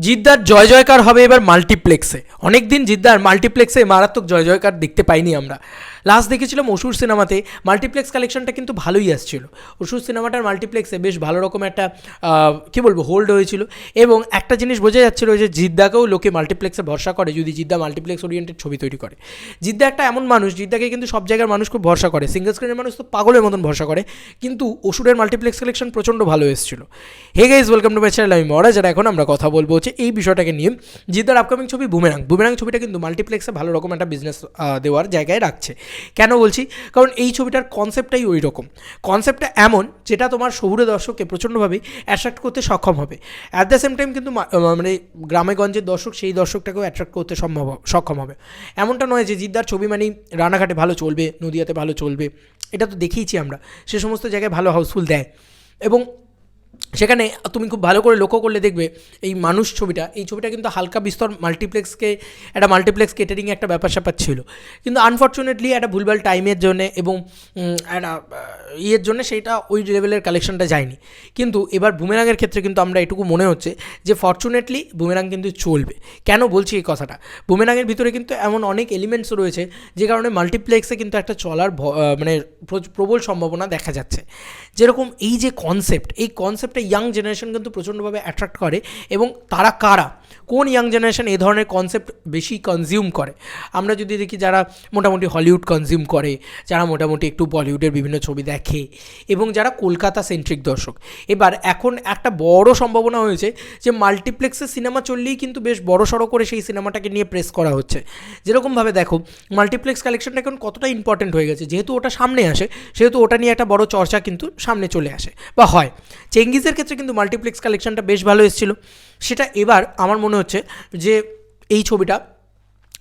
জিদ্দার জয় জয়কার হবে এবার মাল্টিপ্লেক্সে। অনেক দিন জিদ্দার মাল্টিপ্লেক্সে মারাত্মক জয় জয়কার দেখতে পাইনি আমরা। লাস্ট দেখেছিলাম অসুর সিনেমাতে, মাল্টিপ্লেক্স কালেকশনটা কিন্তু ভালোই আসছিল। অসুর সিনেমাটার মাল্টিপ্লেক্সে বেশ ভালো রকম একটা কী বলবো হোল্ড হয়েছিল, এবং একটা জিনিস বোঝা যাচ্ছিল যে জিদ্দাকেও লোকে মাল্টিপ্লেক্সে ভরসা করে যদি জিদ্দা মাল্টিপ্লেক্স ওরিয়েন্টেড ছবি তৈরি করে। জিদ্দা একটা এমন মানুষ, জিদ্দাকে কিন্তু সব জায়গার মানুষ খুব ভরসা করে, সিঙ্গল স্ক্রিনের মানুষ তো পাগলের মতন ভরসা করে, কিন্তু অসুরের মাল্টিপ্লেক্স কালেকশন প্রচণ্ড ভালো এসেছিল। Hey guys, welcome to my channel, আমি মহারাজ। আর এখন আমরা কথা বলবো হচ্ছে এই বিষয়টাকে নিয়ে। জিদ্দার আপকামিং ছবি বুমেরাং ছবিটা কিন্তু মাল্টিপ্লেক্সে ভালো রকম একটা বিজনেস দেওয়ার জায়গায় রাখছে। কেন বলছি? কারণ এই ছবিটার কনসেপ্টটাই ওই রকম। কনসেপ্টটা এমন যেটা তোমার শহুরে দর্শককে প্রচণ্ডভাবে অ্যাট্রাক্ট করতে সক্ষম হবে। অ্যাট দ্য সেম টাইম কিন্তু মানে গ্রামেগঞ্জের দর্শক সেই দর্শকটাকেও অ্যাট্রাক্ট করতে সক্ষম হবে। এমনটা নয় যে জিদ্দার ছবি মানেই রানাঘাটে ভালো চলবে, নদিয়াতে ভালো চলবে, এটা তো দেখেইছি আমরা। সে সমস্ত জায়গায় ভালো হাউসফুল দেয়, এবং সেখানে তুমি খুব ভালো করে লক্ষ্য করলে দেখবে এই মানুষ ছবিটা, এই ছবিটা কিন্তু হালকা বিস্তর মাল্টিপ্লেক্সকে একটা মাল্টিপ্লেক্স কেটারিংয়ে একটা ব্যাপার স্যাপার ছিল, কিন্তু আনফর্চুনেটলি একটা ভুলভাল টাইমের জন্য এবং একটা ইয়ের জন্য সেইটা ওই লেভেলের কালেকশনটা যায়নি। কিন্তু এবার বুমেরাঙের ক্ষেত্রে কিন্তু আমরা এটুকু মনে হচ্ছে যে ফর্চুনেটলি বুমেরাং কিন্তু চলবে। কেন বলছি এই কথাটা? বুমেরাঙের ভিতরে কিন্তু এমন অনেক এলিমেন্টস রয়েছে যে কারণে মাল্টিপ্লেক্সে কিন্তু একটা চলার মানে প্রবল সম্ভাবনা দেখা যাচ্ছে। যেরকম এই যে কনসেপ্ট, এই কনসেপ্টে ইয়াং জেনারেশন কিন্তু প্রচণ্ডভাবে অ্যাট্রাক্ট করে, এবং তারা কারা, কোন ইয়াং জেনারেশন এই ধরনের কনসেপ্ট বেশি কনজিউম করে? আমরা যদি দেখি যারা মোটামুটি হলিউড কনজিউম করে, যারা মোটামুটি একটু বলিউডের বিভিন্ন ছবি দেখে, এবং যারা কলকাতা সেন্ট্রিক দর্শক। এবার এখন একটা বড় সম্ভাবনা হয়েছে যে মাল্টিপ্লেক্সে সিনেমা চললেই কিন্তু বেশ বড় সড়ো করে সেই সিনেমাটাকে নিয়ে প্রেস করা হচ্ছে। যেরকমভাবে দেখো মাল্টিপ্লেক্স কালেকশনটা এখন কতটা ইম্পর্টেন্ট হয়ে গেছে, যেহেতু ওটা সামনে আসে সেহেতু ওটা নিয়ে একটা বড় চর্চা কিন্তু সামনে চলে আসে বা হয়। চেঙ্গিজের ক্ষেত্রে কিন্তু মাল্টিপ্লেক্স কালেকশনটা বেশ ভালো এসেছিলো, সেটা এবার আমার মনে হচ্ছে যে এই ছবিটা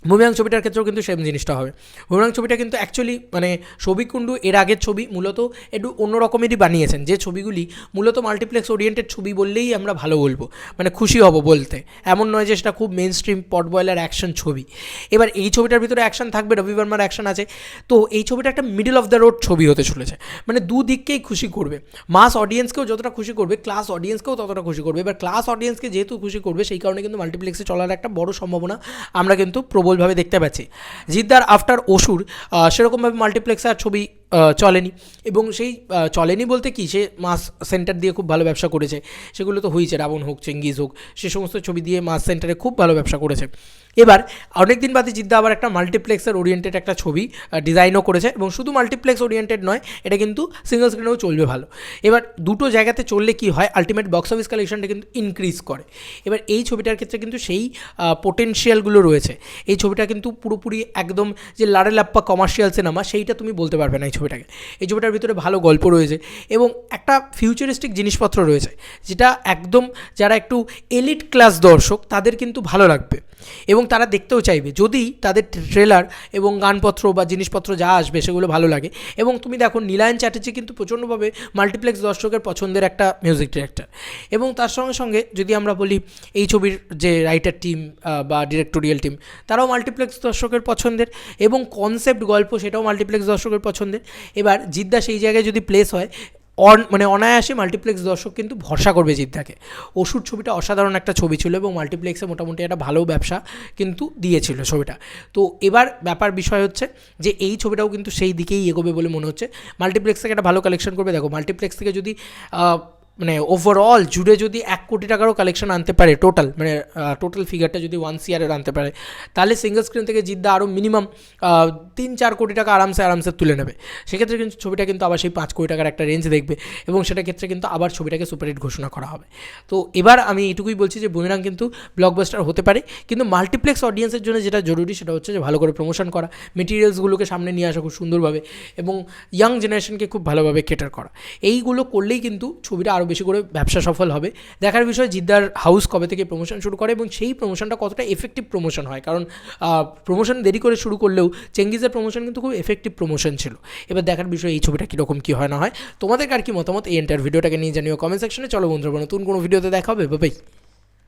বুমেরাং ছবিটার ক্ষেত্রেও কিন্তু সেম জিনিসটা হবে। বুমেরাং ছবিটা কিন্তু অ্যাকচুয়ালি মানে সৌভিক কুণ্ডু এর আগের ছবি মূলত একটু অন্য রকমেরই বানিয়েছেন, যে ছবিগুলি মূলত মাল্টিপ্লেক্স ওরিয়েন্টেড ছবি বললেই আমরা ভালো বলবো, মানে খুশি হব বলতে। এমন নয় যে সেটা খুব মেন স্ট্রিম পট বয়লার অ্যাকশন ছবি। এবার এই ছবিটার ভিতরে অ্যাকশন থাকবে, রবি বর্মার অ্যাকশন আছে, তো এই ছবিটা একটা মিডল অফ দ্য রোড ছবি হতে চলেছে, মানে দুদিককেই খুশি করবে। মাস অডিয়েন্সকেও যতটা খুশি করবে, ক্লাস অডিয়েন্সকেও ততটা খুশি করবে। এবার ক্লাস অডিয়েন্সকে যেহেতু খুশি করবে, সেই কারণে কিন্তু মাল্টিপ্লেক্সে চলার একটা বড় সম্ভাবনা আমরা কিন্তু প্রবলভাবে দেখতে পাচ্ছি। জিদ্দার আফটার অসুর সেরকমভাবে মাল্টিপ্লেক্সে আর ছবি চলেনি, এবং সেই চলেনি বলতে কি, সে মাস সেন্টার দিয়ে খুব ভালো ব্যবসা করেছে, সেগুলো তো হয়েছে, রাবণ হোক, চেঙ্গিজ হোক, সে সমস্ত ছবি দিয়ে মাস সেন্টারে খুব ভালো ব্যবসা করেছে। এবার অনেক দিন বাদে জিদ্দা আবার একটা মাল্টিপ্লেক্সের ওরিয়েন্টেড একটা ছবি ডিজাইনও করেছে, এবং শুধু মাল্টিপ্লেক্স ওরিয়েন্টেড নয়, এটা কিন্তু সিঙ্গল স্ক্রিনেও চলবে ভালো। এবার দুটো জায়গাতে চললে কি হয়, আলটিমেট বক্স অফিস কালেকশনটা কিন্তু ইনক্রিজ করে। এবার এই ছবিটার ক্ষেত্রে কিন্তু সেই পোটেনশিয়ালগুলো রয়েছে। এই ছবিটা কিন্তু পুরোপুরি একদম যে লাড়ালাপ্পা কমার্শিয়াল সিনেমা সেইটা তুমি বলতে পারবে না এই ছবিটাকে। এই ছবিটার ভিতরে ভালো গল্প রয়েছে, এবং একটা ফিউচারিস্টিক জিনিসপত্র রয়েছে, যেটা একদম যারা একটু এলিট ক্লাস দর্শক তাদের কিন্তু ভালো লাগবে, এবং তারা দেখতেও চাইবে যদি তাদের ট্রেলার এবং গানপত্র বা জিনিসপত্র যা আসবে সেগুলো ভালো লাগে। এবং তুমি দেখো নীলায়ন চ্যাটার্জি কিন্তু প্রচণ্ডভাবে মাল্টিপ্লেক্স দর্শকের পছন্দের একটা মিউজিক ডিরেক্টর, এবং তার সঙ্গে সঙ্গে যদি আমরা বলি এই ছবির যে রাইটার টিম বা ডিরেক্টোরিয়াল টিম, তারাও মাল্টিপ্লেক্স দর্শকের পছন্দের, এবং কনসেপ্ট গল্প সেটাও মাল্টিপ্লেক্স দর্শকের পছন্দের। এবার জিদ্দা সেই জায়গায় যদি প্লেস হয়, মানে অনায়াসে মাল্টিপ্লেক্স দর্শক কিন্তু ভরসা করবে জিদ্দাকে। অসুর ছবিটা অসাধারণ একটা ছবি ছিল, এবং মাল্টিপ্লেক্সে মোটামুটি একটা ভালো ব্যবসা কিন্তু দিয়েছিল ছবিটা। তো এবার ব্যাপার বিষয় হচ্ছে যে এই ছবিটাও কিন্তু সেই দিকেই এগোবে বলে মনে হচ্ছে। মাল্টিপ্লেক্স থেকে একটা ভালো কালেকশন করবে। দেখো মাল্টিপ্লেক্স থেকে যদি মানে ওভারঅল জুড়ে যদি 1 কোটি টাকারও কালেকশন আনতে পারে, টোটাল ফিগারটা যদি 1 CR আনতে পারে, তাহলে সিঙ্গল স্ক্রিন থেকে জিদ্দা আরও মিনিমাম 3-4 কোটি টাকা আরামসে তুলে নেবে। সেক্ষেত্রে কিন্তু ছবিটা কিন্তু আবার সেই 5 কোটি টাকার একটা রেঞ্জ দেখবে, এবং সেটার ক্ষেত্রে কিন্তু আবার ছবিটাকে সুপারহিট ঘোষণা করা হবে। তো এবার আমি এটুকুই বলছি যে বুমেরাং কিন্তু ব্লকবাস্টার হতে পারে, কিন্তু মাল্টিপ্লেক্স অডিয়েন্সের জন্য যেটা জরুরি সেটা হচ্ছে যে ভালো করে প্রমোশন করা, মেটেরিয়ালসগুলোকে সামনে নিয়ে আসা খুব সুন্দরভাবে, এবং ইয়াং জেনারেশনকে খুব ভালোভাবে কেটার করা। এইগুলো করলেই কিন্তু ছবিটা আরও বেশি করে ব্যবসা সফল হবে। দেখার বিষয় জিদ্দার হাউস কবে থেকে প্রমোশন শুরু করে, এবং সেই প্রমোশনটা কতটা এফেক্টিভ প্রমোশন হয়, কারণ প্রমোশন দেরি করে শুরু করলেও চেঙ্গিজের প্রমোশন কিন্তু খুব এফেক্টিভ প্রমোশন ছিল। এবার দেখার বিষয় এই ছবিটা কীরকম কী হয় না হয়। তোমাদের আর কি মতামত এই এন্টার ভিডিওটাকে নিয়ে জানিও কমেন্ট সেকশনে। চলো বন্ধুরা, নতুন কোনো ভিডিওতে দেখা হবে, বাই।